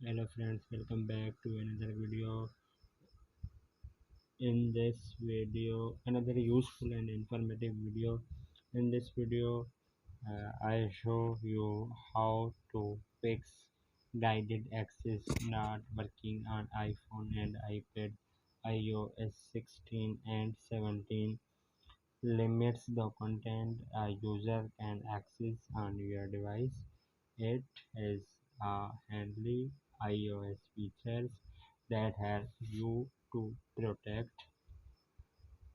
Hello friends, welcome back to another video. In this video, another useful and informative video. In this video, I show you how to fix guided access not working on iPhone and iPad. iOS 16 and 17 limits the content a user can access on your device. It has handy iOS features that help you to protect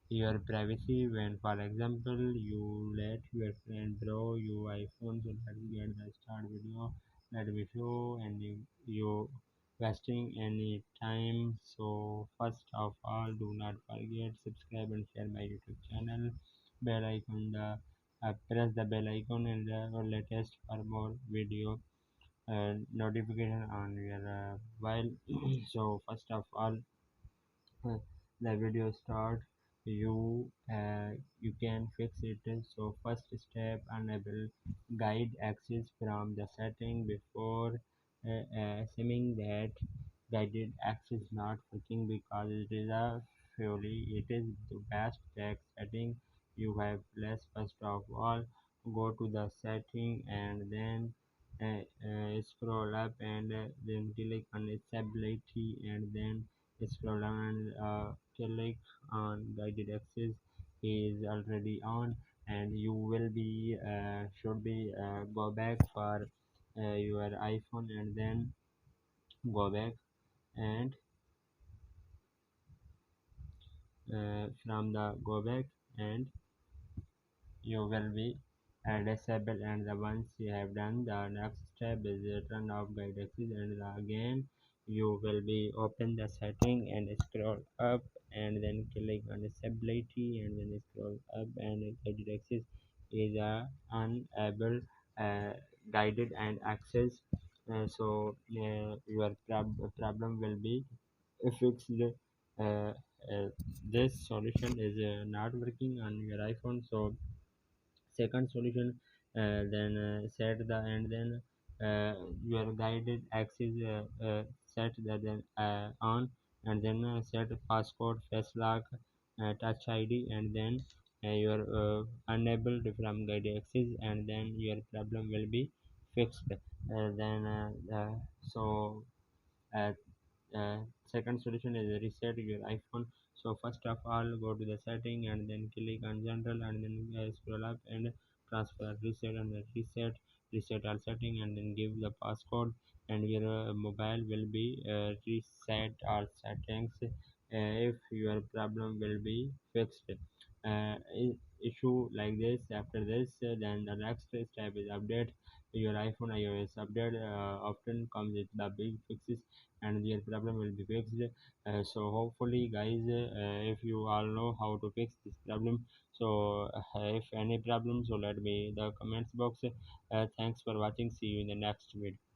your privacy when, for example, you let your friend borrow your iPhone. So let's get the start video. Let me show and you wasting any time. So first of all, do not forget subscribe and share my YouTube channel. Bell icon the press the bell icon and the latest for more video notification on your while. So first of all, uh, the video start you can fix it. So first step, enable guide access from the setting before assuming that guided access not working because it is a fully it is the best text setting you have less. First of all, go to the setting and then scroll up and then click on stability and then scroll down and click on guided access is already on, and you will be should be go back for your iPhone and then go back and from the go back and you will be disable. And the once you have done, the next step is turn off guide access, and again you will be open the setting and scroll up and then click on disability and then scroll up and guided access is unable uh, guided and access. Your problem will be fixed. This solution is not working on your iPhone. So second solution, then set the and then your guided access set the then on, and then set passcode, face lock, touch ID, and then you're unable from guided access, and then your problem will be fixed. Then so uh, uh, Second solution is reset your iPhone. So first of all, go to the setting and then click on general and then scroll up and transfer reset and then reset all setting and then give the passcode, and your mobile will be reset all settings. If your problem will be fixed, issue like this. After this, then the next step is update your iPhone. iOS update often comes with the big fixes and your problem will be fixed. So hopefully guys, if you all know how to fix this problem, so if any problem, so let me the comments box. Thanks for watching, see you in the next video.